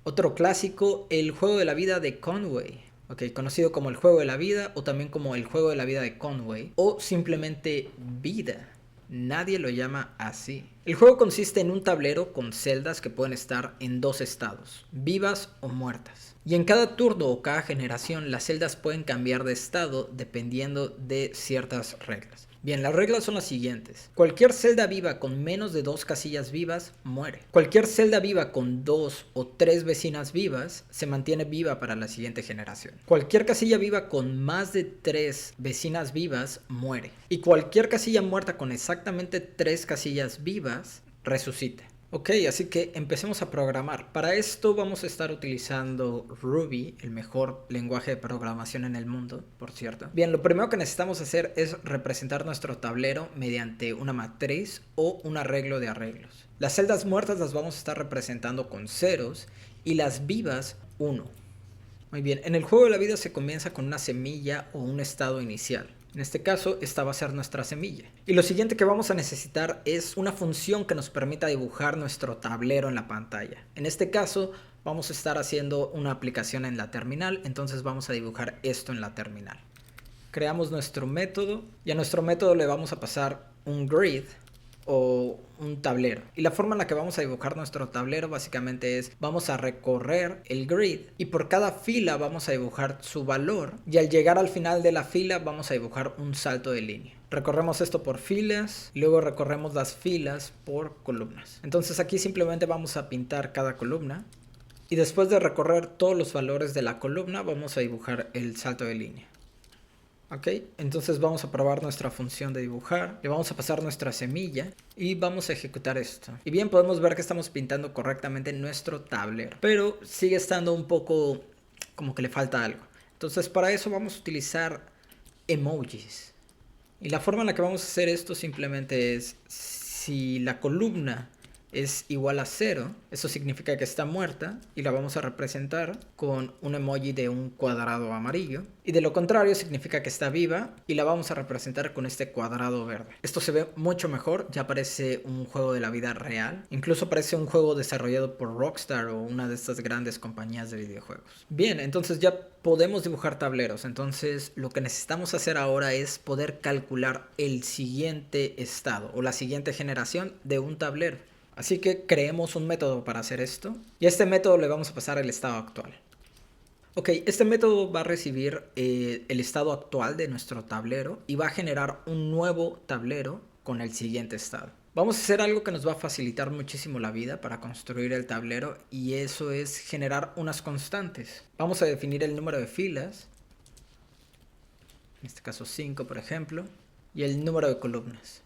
Otro clásico, el juego de la vida de Conway. Ok, conocido como el juego de la vida o también como el juego de la vida de Conway o simplemente vida. Nadie lo llama así. El juego consiste en un tablero con celdas que pueden estar en dos estados, vivas o muertas. Y en cada turno o cada generación las celdas pueden cambiar de estado dependiendo de ciertas reglas. Bien, las reglas son las siguientes. Cualquier celda viva con menos de 2 casillas vivas muere. Cualquier celda viva con 2 o 3 vecinas vivas se mantiene viva para la siguiente generación. Cualquier casilla viva con más de 3 vecinas vivas muere. Y cualquier casilla muerta con exactamente 3 casillas vivas resucita. Ok, así que empecemos a programar. Para esto vamos a estar utilizando Ruby, el mejor lenguaje de programación en el mundo, por cierto. Bien, lo primero que necesitamos hacer es representar nuestro tablero mediante una matriz o un arreglo de arreglos. Las celdas muertas las vamos a estar representando con ceros y las vivas 1. Muy bien, en el juego de la vida se comienza con una semilla o un estado inicial. En este caso, esta va a ser nuestra semilla. Y lo siguiente que vamos a necesitar es una función que nos permita dibujar nuestro tablero en la pantalla. En este caso, vamos a estar haciendo una aplicación en la terminal, entonces vamos a dibujar esto en la terminal. Creamos nuestro método y a nuestro método le vamos a pasar un grid o un tablero. Y la forma en la que vamos a dibujar nuestro tablero básicamente es, vamos a recorrer el grid y por cada fila vamos a dibujar su valor y al llegar al final de la fila vamos a dibujar un salto de línea. Recorremos esto por filas, luego recorremos las filas por columnas. Entonces aquí simplemente vamos a pintar cada columna y después de recorrer todos los valores de la columna vamos a dibujar el salto de línea. Ok, entonces vamos a probar nuestra función de dibujar, le vamos a pasar nuestra semilla y vamos a ejecutar esto. Y bien, podemos ver que estamos pintando correctamente nuestro tablero, pero sigue estando un poco como que le falta algo. Entonces para eso vamos a utilizar emojis. Y la forma en la que vamos a hacer esto simplemente es, si la columna es igual a 0, eso significa que está muerta y la vamos a representar con un emoji de un cuadrado amarillo. Y de lo contrario significa que está viva y la vamos a representar con este cuadrado verde. Esto se ve mucho mejor, ya parece un juego de la vida real. Incluso parece un juego desarrollado por Rockstar o una de estas grandes compañías de videojuegos. Bien, entonces ya podemos dibujar tableros. Entonces lo que necesitamos hacer ahora es poder calcular el siguiente estado o la siguiente generación de un tablero. Así que creemos un método para hacer esto y a este método le vamos a pasar el estado actual. Ok, este método va a recibir el estado actual de nuestro tablero y va a generar un nuevo tablero con el siguiente estado. Vamos a hacer algo que nos va a facilitar muchísimo la vida para construir el tablero y eso es generar unas constantes. Vamos a definir el número de filas, en este caso 5 por ejemplo, y el número de columnas.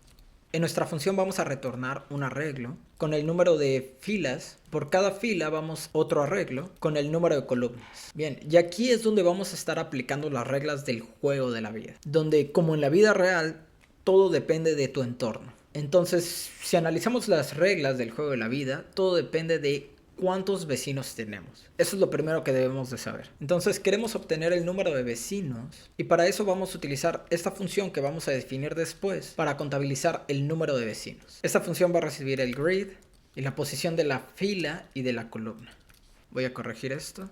En nuestra función vamos a retornar un arreglo con el número de filas. Por cada fila vamos otro arreglo con el número de columnas. Bien, y aquí es donde vamos a estar aplicando las reglas del juego de la vida. Donde, como en la vida real, todo depende de tu entorno. Entonces, si analizamos las reglas del juego de la vida, todo depende de cuántos vecinos tenemos. Eso es lo primero que debemos de saber. Entonces queremos obtener el número de vecinos y para eso vamos a utilizar esta función que vamos a definir después para contabilizar el número de vecinos. Esta función va a recibir el grid y la posición de la fila y de la columna. Voy a corregir esto.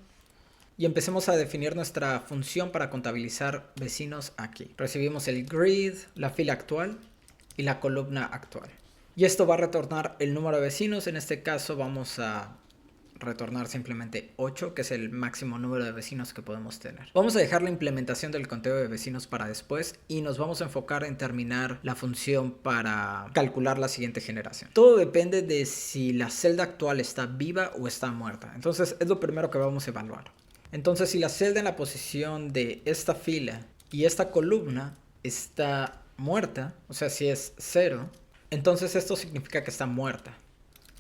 Y empecemos a definir nuestra función para contabilizar vecinos aquí. Recibimos el grid, la fila actual y la columna actual. Y esto va a retornar el número de vecinos. En este caso vamos a retornar simplemente 8, que es el máximo número de vecinos que podemos tener. Vamos a dejar la implementación del conteo de vecinos para después y nos vamos a enfocar en terminar la función para calcular la siguiente generación. Todo depende de si la celda actual está viva o está muerta. Entonces es lo primero que vamos a evaluar. Entonces si la celda en la posición de esta fila y esta columna está muerta, o sea si es 0, entonces esto significa que está muerta.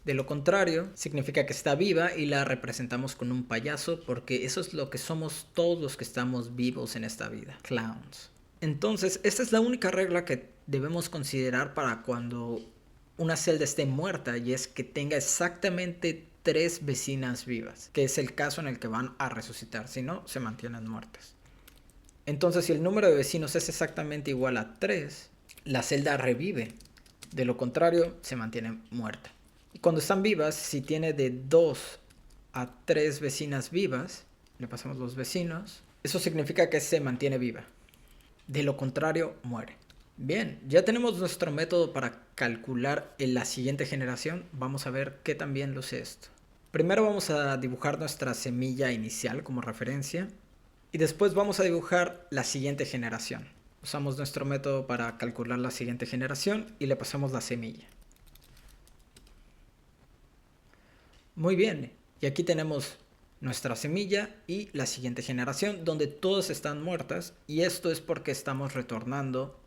De lo contrario, significa que está viva y la representamos con un payaso porque eso es lo que somos todos los que estamos vivos en esta vida, clowns. Entonces, esta es la única regla que debemos considerar para cuando una celda esté muerta y es que tenga exactamente 3 vecinas vivas, que es el caso en el que van a resucitar, si no, se mantienen muertas. Entonces, si el número de vecinos es exactamente igual a 3, la celda revive, de lo contrario, se mantiene muerta. Y cuando están vivas, si tiene de 2 a 3 vecinas vivas, le pasamos los vecinos, eso significa que se mantiene viva. De lo contrario, muere. Bien, ya tenemos nuestro método para calcular en la siguiente generación. Vamos a ver qué tan bien luce esto. Primero vamos a dibujar nuestra semilla inicial como referencia y después vamos a dibujar la siguiente generación. Usamos nuestro método para calcular la siguiente generación y le pasamos la semilla. Muy bien, y aquí tenemos nuestra semilla y la siguiente generación donde todas están muertas y esto es porque estamos retornando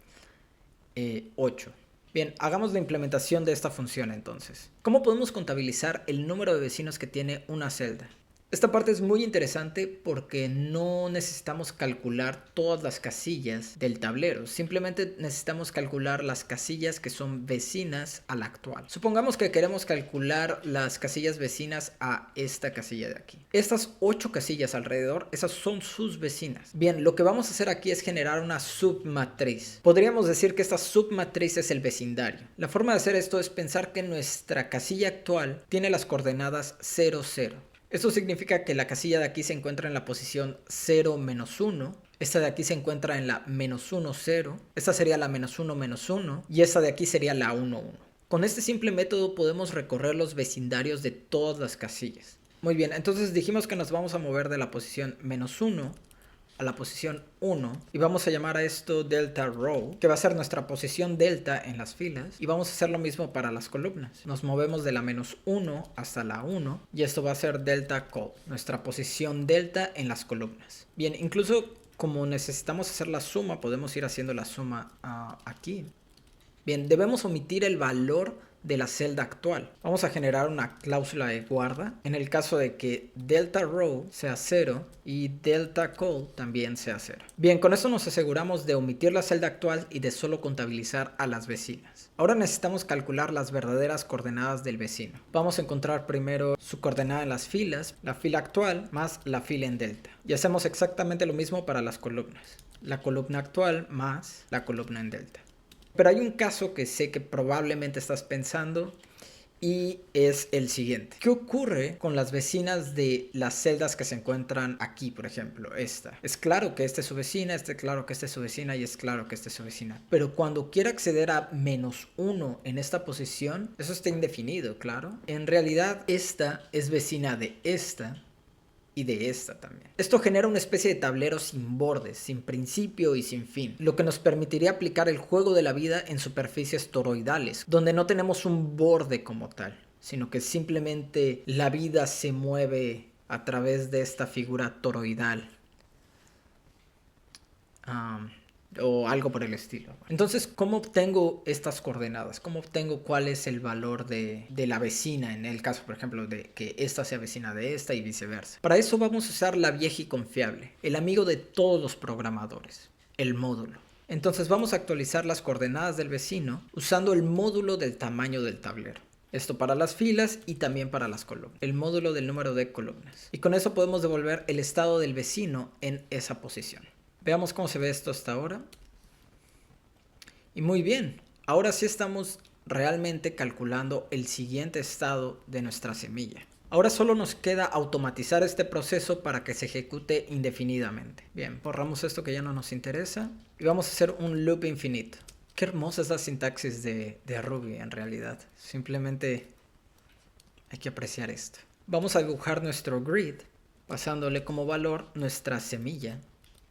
8. Bien, hagamos la implementación de esta función entonces. ¿Cómo podemos contabilizar el número de vecinos que tiene una celda? Esta parte es muy interesante porque no necesitamos calcular todas las casillas del tablero, simplemente necesitamos calcular las casillas que son vecinas a la actual. Supongamos que queremos calcular las casillas vecinas a esta casilla de aquí. Estas 8 casillas alrededor, esas son sus vecinas. Bien, lo que vamos a hacer aquí es generar una submatriz. Podríamos decir que esta submatriz es el vecindario. La forma de hacer esto es pensar que nuestra casilla actual tiene las coordenadas 0, 0. Esto significa que la casilla de aquí se encuentra en la posición 0, menos 1. Esta de aquí se encuentra en la menos 1, 0. Esta sería la menos 1, menos 1. Y esta de aquí sería la 1, 1. Con este simple método podemos recorrer los vecindarios de todas las casillas. Muy bien, entonces dijimos que nos vamos a mover de la posición menos 1 a la posición 1 y vamos a llamar a esto delta row, que va a ser nuestra posición delta en las filas, y vamos a hacer lo mismo para las columnas. Nos movemos de la menos 1 hasta la 1 y esto va a ser delta col, nuestra posición delta en las columnas. Bien, incluso como necesitamos hacer la suma, podemos ir haciendo la suma aquí. Bien, debemos omitir el valor de la celda actual. Vamos a generar una cláusula de guarda en el caso de que delta row sea 0 y delta col también sea 0. Bien, con esto nos aseguramos de omitir la celda actual y de solo contabilizar a las vecinas. Ahora necesitamos calcular las verdaderas coordenadas del vecino. Vamos a encontrar primero su coordenada en las filas, la fila actual más la fila en delta. Y hacemos exactamente lo mismo para las columnas. La columna actual más la columna en delta. Pero hay un caso que sé que probablemente estás pensando y es el siguiente. ¿Qué ocurre con las vecinas de las celdas que se encuentran aquí, por ejemplo, esta? Es claro que esta es su vecina, claro que esta es su vecina y es claro que esta es su vecina. Pero cuando quiera acceder a menos 1 en esta posición, eso está indefinido, claro. En realidad, esta es vecina de esta y de esta también. Esto genera una especie de tablero sin bordes, sin principio y sin fin, lo que nos permitiría aplicar el juego de la vida en superficies toroidales, donde no tenemos un borde como tal, sino que simplemente la vida se mueve a través de esta figura toroidal. O algo por el estilo. Entonces, ¿cómo obtengo estas coordenadas? ¿Cómo obtengo cuál es el valor de la vecina? En el caso, por ejemplo, de que esta sea vecina de esta y viceversa. Para eso vamos a usar la vieja y confiable, el amigo de todos los programadores, el módulo. Entonces vamos a actualizar las coordenadas del vecino usando el módulo del tamaño del tablero. Esto para las filas y también para las columnas. El módulo del número de columnas. Y con eso podemos devolver el estado del vecino en esa posición. Veamos cómo se ve esto hasta ahora. Y muy bien, ahora sí estamos realmente calculando el siguiente estado de nuestra semilla. Ahora solo nos queda automatizar este proceso para que se ejecute indefinidamente. Bien, borramos esto que ya no nos interesa y vamos a hacer un loop infinito. Qué hermosa es la sintaxis de Ruby en realidad. Simplemente hay que apreciar esto. Vamos a dibujar nuestro grid pasándole como valor nuestra semilla.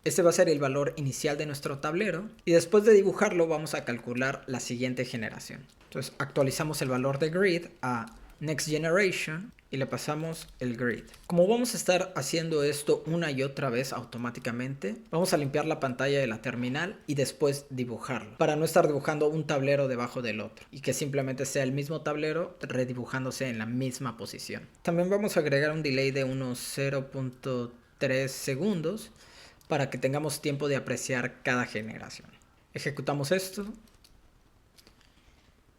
Este va a ser el valor inicial de nuestro tablero y después de dibujarlo vamos a calcular la siguiente generación. Entonces actualizamos el valor de grid a next generation y le pasamos el grid. Como vamos a estar haciendo esto una y otra vez automáticamente, vamos a limpiar la pantalla de la terminal y después dibujarlo para no estar dibujando un tablero debajo del otro y que simplemente sea el mismo tablero redibujándose en la misma posición. También vamos a agregar un delay de unos 0.3 segundos para que tengamos tiempo de apreciar cada generación. Ejecutamos esto.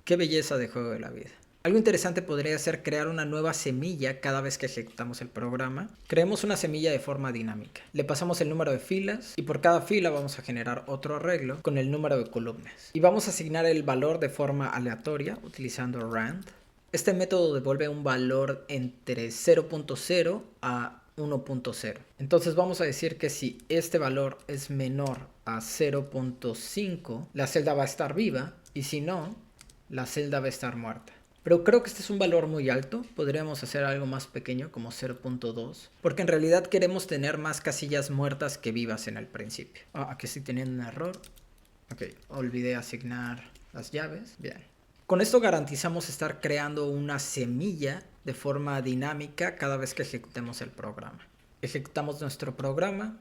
Qué belleza de juego de la vida. Algo interesante podría ser crear una nueva semilla cada vez que ejecutamos el programa. Creemos una semilla de forma dinámica. Le pasamos el número de filas y por cada fila vamos a generar otro arreglo con el número de columnas. Y vamos a asignar el valor de forma aleatoria utilizando rand. Este método devuelve un valor entre 0.0 a 1.0. Entonces vamos a decir que si este valor es menor a 0.5, la celda va a estar viva, y si no, la celda va a estar muerta. Pero creo que este es un valor muy alto. Podríamos hacer algo más pequeño como 0.2, porque en realidad queremos tener más casillas muertas que vivas en el principio. Aquí estoy teniendo un error. Ok, olvidé asignar las llaves. Bien. Con esto garantizamos estar creando una semilla de forma dinámica cada vez que ejecutemos el programa. Ejecutamos nuestro programa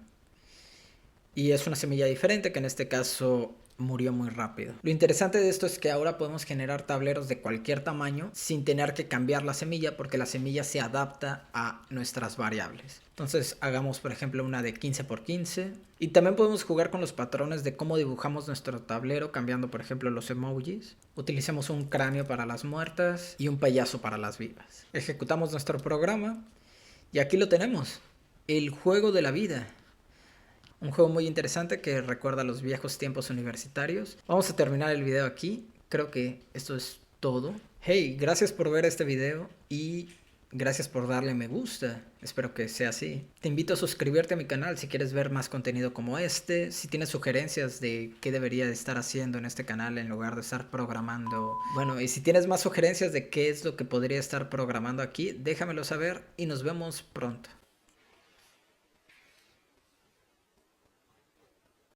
y es una semilla diferente, que en este caso murió muy rápido. Lo interesante de esto es que ahora podemos generar tableros de cualquier tamaño sin tener que cambiar la semilla, porque la semilla se adapta a nuestras variables. Entonces hagamos por ejemplo una de 15 por 15 y también podemos jugar con los patrones de cómo dibujamos nuestro tablero, cambiando por ejemplo los emojis. Utilicemos un cráneo para las muertas y un payaso para las vivas. Ejecutamos nuestro programa y aquí lo tenemos, el juego de la vida. Un juego muy interesante que recuerda los viejos tiempos universitarios. Vamos a terminar el video aquí. Creo que esto es todo. Hey, gracias por ver este video y gracias por darle me gusta. Espero que sea así. Te invito a suscribirte a mi canal si quieres ver más contenido como este. Si tienes sugerencias de qué debería de estar haciendo en este canal en lugar de estar programando. Bueno, y si tienes más sugerencias de qué es lo que podría estar programando aquí, déjamelo saber y nos vemos pronto.